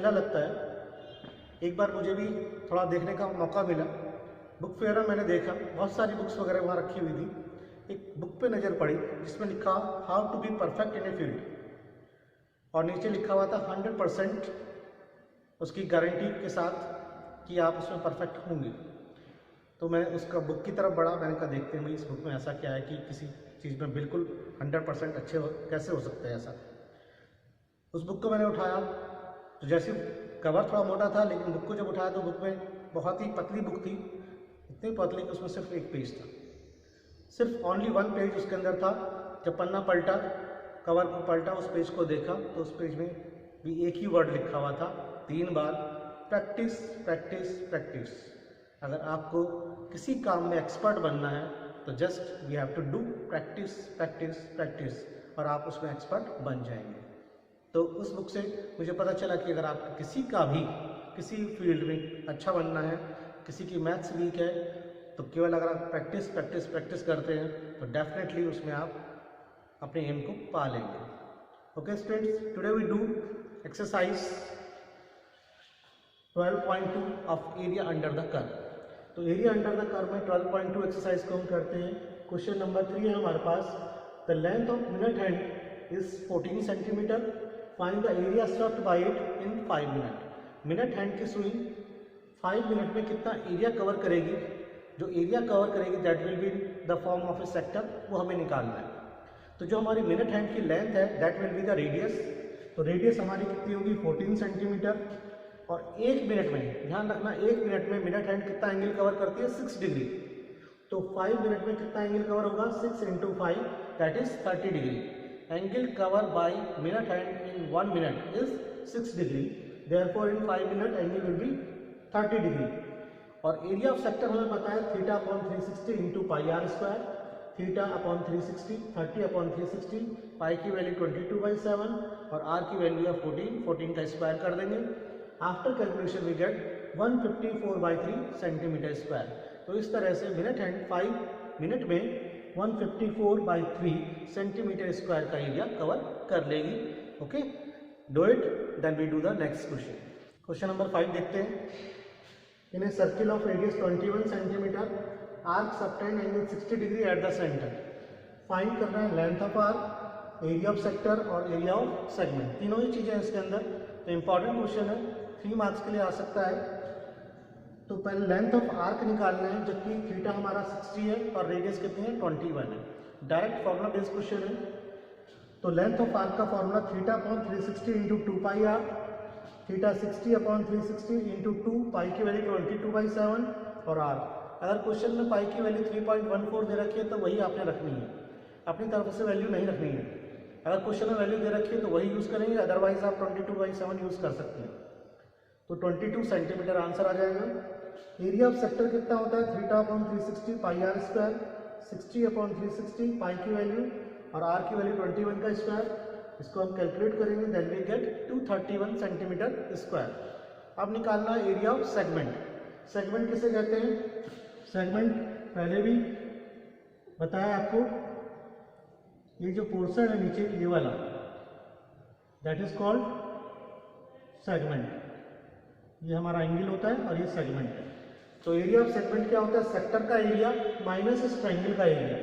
मेला लगता है, एक बार मुझे भी थोड़ा देखने का मौका मिला। बुक फेयर में मैंने देखा बहुत सारी बुक्स वगैरह वहाँ रखी हुई थी। एक बुक पे नज़र पड़ी जिसमें लिखा how to be perfect in a field, और नीचे लिखा हुआ था 100% उसकी गारंटी के साथ कि आप उसमें परफेक्ट होंगे। तो मैं उसका बुक की तरफ बढ़ा, मैंने कहा देखते हैं भाई इस बुक में ऐसा क्या है कि किसी चीज़ में बिल्कुल 100% अच्छे कैसे हो सकते हैं ऐसा। उस बुक को मैंने उठाया तो जैसे कवर थोड़ा मोटा था, लेकिन बुक को जब उठाया तो बुक में बहुत ही पतली बुक थी, इतनी पतली कि उसमें सिर्फ एक पेज था, सिर्फ ओनली 1 पेज उसके अंदर था। जब पन्ना पलटा, कवर को पलटा, उस पेज को देखा तो उस पेज में भी एक ही वर्ड लिखा हुआ था 3 बार, प्रैक्टिस प्रैक्टिस प्रैक्टिस। अगर आपको किसी काम में एक्सपर्ट बनना है तो just we have to do practice practice practice, और आप उसमें एक्सपर्ट बन जाएंगे। तो उस बुक से मुझे पता चला कि अगर आप किसी का भी किसी फील्ड में अच्छा बनना है, किसी की मैथ्स वीक है, तो केवल अगर आप प्रैक्टिस प्रैक्टिस प्रैक्टिस करते हैं तो डेफिनेटली उसमें आप अपने एम को पा लेंगे। Okay students, today we do exercise 12.2 of area under the curve. तो एरिया अंडर द कर्व में 12.2 एक्सरसाइज को हम करते हैं। क्वेश्चन नंबर 3 है हमारे पास, the length of minute hand is 14 centimetre, find the area swept by it in 5 minute. Minute hand की सुई 5 मिनट में कितना एरिया कवर करेगी, जो एरिया कवर करेगी that will be the form of A sector, वो हमें निकालना है। तो जो हमारी मिनट हैंड की लेंथ है that will be the radius. तो रेडियस हमारी कितनी होगी 14 सेंटीमीटर, और 1 मिनट में, ध्यान रखना 1 मिनट में मिनट हैंड कितना एंगल कवर करती है 6 डिग्री। तो 5 मिनट में कितना एंगल कवर होगा 6 × 5 that is 30 degree. Angle cover by minute hand in 1 minute is 6 degree, therefore in 5 minute angle will be 30 degree. और एरिया ऑफ सेक्टर हमें पता है θ/360 × πr², θ/360 30/360, पाई की वैल्यू 22/7 और आर की वैल्यू है 14 का स्क्वायर कर देंगे। After calculation we get 154/3 centimetre square. तो इस तरह से मिनट हैंड 5 मिनट में 154/3 सेंटीमीटर स्क्वायर का एरिया कवर कर लेगी। Okay, do it, then we do the next question. Question number 5 देखते हैं। In a circle of radius 21 centimetre, arc subtend angle 60 degree at the centre. Find करना है length of arc, area of sector और area of segment, तीनों ही चीज़ें इसके अंदर। तो इंपॉर्टेंट क्वेश्चन है, 3 मार्क्स के लिए आ सकता है। तो पहले लेंथ ऑफ आर्क निकालना है, जबकि थीटा हमारा 60 है और रेडियस कितनी है 21 है। डायरेक्ट फॉर्मूला बेस्ड क्वेश्चन है। तो लेंथ ऑफ आर्क का फॉर्मूला θ/360 × 2πr, θ60/360 × 2, पाई की वैल्यू 22/7 और r। अगर क्वेश्चन में पाई की वैल्यू 3.14 दे रखी है तो वही आपने रखनी है, अपनी तरफ से वैल्यू नहीं रखनी है। अगर क्वेश्चन में वैल्यू दे रखी है तो वही यूज़ करेंगे, अदरवाइज आप 22/7 यूज़ कर सकते हैं। तो 22 सेंटीमीटर आंसर आ जाएगा। एरिया ऑफ सेक्टर कितना होता है θ/360 πr², 60/360 पाई की वैल्यू और r की वैल्यू 21 का स्क्वायर। इसको हम कैलकुलेट करेंगे, then we get 231 centimetre square. अब निकालना एरिया ऑफ सेगमेंट। सेगमेंट किसे कहते हैं? सेगमेंट पहले भी बताया आपको, ये जो पोर्शन है नीचे ये वाला दैट इज कॉल्ड सेगमेंट। ये हमारा एंगल होता है और ये सेगमेंट है। तो एरिया ऑफ सेगमेंट क्या होता है? सेक्टर का एरिया माइनस इस ट्रायंगल का एरिया।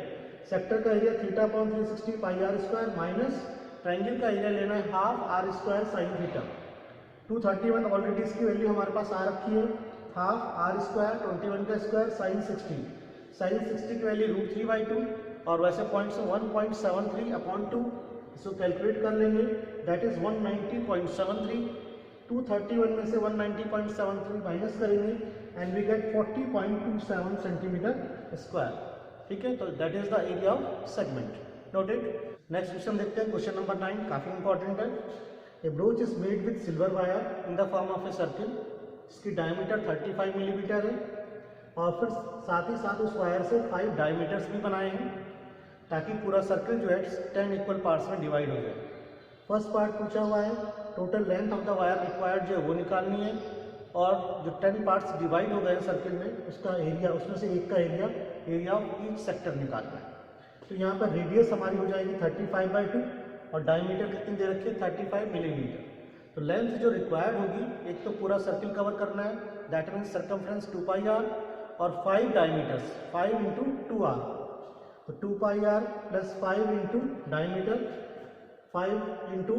सेक्टर का एरिया θ/360 πr² माइनस ट्रायंगल का एरिया लेना है half r² sin theta. 231 already इसकी वैल्यू हमारे पास आ रखी है, हाफ r² 21 का स्क्वायर sin 60। sin 60 की वैल्यू √3/2 और वैसे पॉइंट से 1.73/2, इसको कैलकुलेट कर लेंगे, दैट इज 190.73। 231 में से 190.73 माइनस करेंगे and we get 40.27 centimetre square. ठीक है, तो that is the area of segment. Noted. Next question देखते हैं, क्वेश्चन नंबर 9, काफी इंपॉर्टेंट है। A brooch is made with silver wire in the form of a circle. इसकी diameter 35 millimetre है और फिर साथ ही साथ उस वायर से 5 डायमीटर्स भी बनाए हैं ताकि पूरा सर्किल जो है 10 इक्वल पार्ट्स में डिवाइड हो जाए। फर्स्ट पार्ट पूछा हुआ है, total length of the wire required जो है वो निकालनी है, और जो 10 पार्ट्स डिवाइड हो गए सर्किल में उसका एरिया, उसमें से एक का एरिया ऑफ ईच सेक्टर निकालना है। तो यहाँ पर रेडियस हमारी हो जाएगी 35/2 और डायमीटर कितनी दे रखी है 35 मिलीमीटर। तो लेंथ जो रिक्वायर्ड होगी, एक तो पूरा सर्किल कवर करना है, that means circumference 2 pi R, और 5 डायमीटर्स 5 इंटू 2 आर, तो 2 pi R plus 5 into diameter, 5 into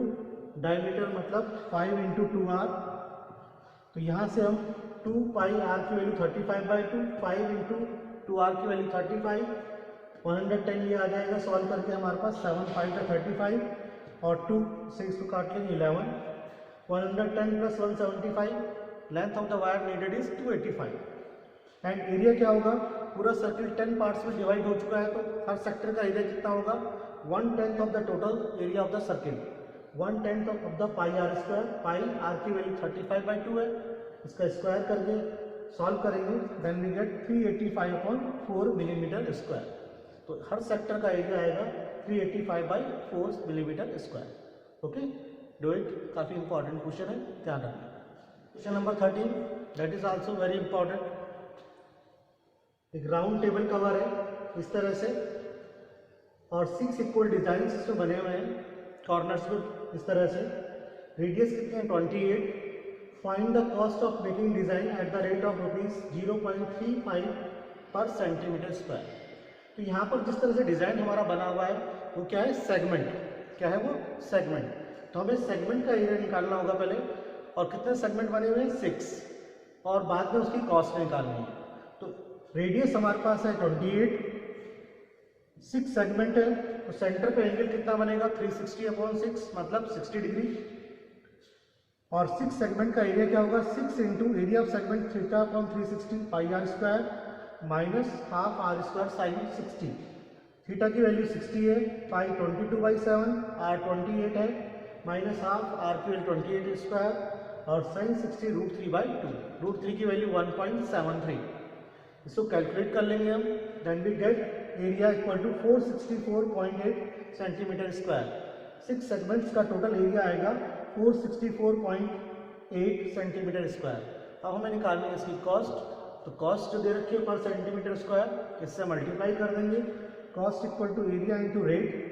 diameter मतलब 5 इंटू 2 आर। तो यहाँ से हम 2 पाई आर की वैल्यू 35/2, 5 इंटू 2 आर की वैल्यू 35, 110 ये आ जाएगा सॉल्व करके हमारे पास 7 5 35 और 2 से इसको काट लेंगे 11, 110 plus 175, length of the wire needed is 285। And area क्या होगा, पूरा सर्किल 10 पार्ट्स में डिवाइड हो चुका है, तो हर सेक्टर का एरिया कितना होगा, 1/10 of the total area of the circle, 1/10 of the pi are square. Pi r की वैल्यू 35/2 है, इसका स्क्वायर करके सॉल्व करेंगे, then we get 385/4 millimetre square. तो हर सेक्टर का एरिया आएगा 385/4 millimetre square. Okay, do it, काफ़ी इंपॉर्टेंट क्वेश्चन है, ध्यान रखना। Question number 13, that is also very important. एक राउंड टेबल कवर है इस तरह से, और 6 इक्वल डिजाइन इसमें बने हुए हैं कॉर्नर्स में इस तरह से। रेडियस कितने हैं 28। Find the cost of making design at the rate of ₹0.35 पर सेंटीमीटर स्क्वायर। तो यहाँ पर जिस तरह से डिजाइन हमारा बना हुआ है वो क्या है, सेगमेंट। क्या है वो, सेगमेंट। तो हमें सेगमेंट का एरिया निकालना होगा पहले, और कितने सेगमेंट बने हुए हैं 6, और बाद में उसकी कॉस्ट निकालनी है। तो रेडियस हमारे पास है 28, 6 सेगमेंट है, तो सेंटर पे एंगल कितना बनेगा 360/6 मतलब 60 डिग्री, और 6 सेगमेंट का एरिया क्या होगा 6 into area of segment θ/360 pi are square minus half R square sine 60। Theta की वैल्यू 60 है, पाई 22/7, आर 28 है, माइनस हाफ आर की वैल्यू 28 स्क्वायर, और साइन 60 √3/2, √3 की वैल्यू 1.73। इसको कैलकुलेट कर लेंगे हम, then we get area equal to 464.8 centimetre square. 6 segments का टोटल एरिया आएगा 464.8 सेंटीमीटर स्क्वायर। अब हमें निकालनी है इसकी कॉस्ट, तो कॉस्ट जो दे रखी है पर सेंटीमीटर स्क्वायर, इससे मल्टीप्लाई कर देंगे, cost equal to area into rate,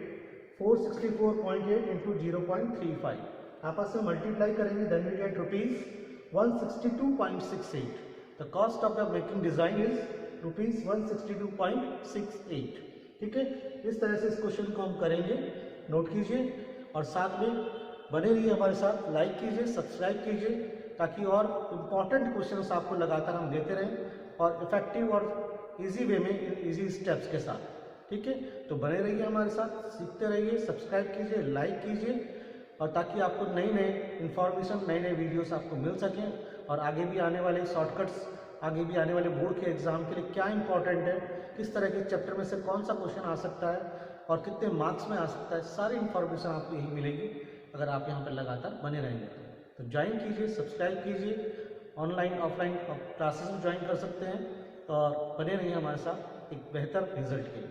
464.8 into 0.35 आपस में मल्टीप्लाई करेंगे, then we get ₹162.68। The cost of the making design is ₹162.68। ठीक है, इस तरह से इस क्वेश्चन को हम करेंगे, नोट कीजिए, और साथ में बने रहिए हमारे साथ, लाइक कीजिए, सब्सक्राइब कीजिए, ताकि और इम्पॉर्टेंट क्वेश्चंस आपको लगातार हम देते रहें, और इफेक्टिव और इजी वे में, इजी स्टेप्स के साथ। ठीक है, तो बने रहिए हमारे साथ, सीखते रहिए, सब्सक्राइब कीजिए, लाइक कीजिए, और ताकि आपको नई नई इन्फॉर्मेशन, नए नए वीडियोस आपको मिल सकें, और आगे भी आने वाले शॉर्टकट्स, आगे भी आने वाले बोर्ड के एग्जाम के लिए क्या इंपॉर्टेंट है, किस तरह के चैप्टर में से कौन सा क्वेश्चन आ सकता है और कितने मार्क्स में आ सकता है, सारी इन्फॉर्मेशन आपको यही मिलेगी अगर आप यहाँ पर लगातार बने रहेंगे। तो ज्वाइन कीजिए, सब्सक्राइब कीजिए, ऑनलाइन ऑफलाइन क्लासेस में ज्वाइन कर सकते हैं, और बने रहिए हमारे साथ एक बेहतर रिजल्ट के लिए।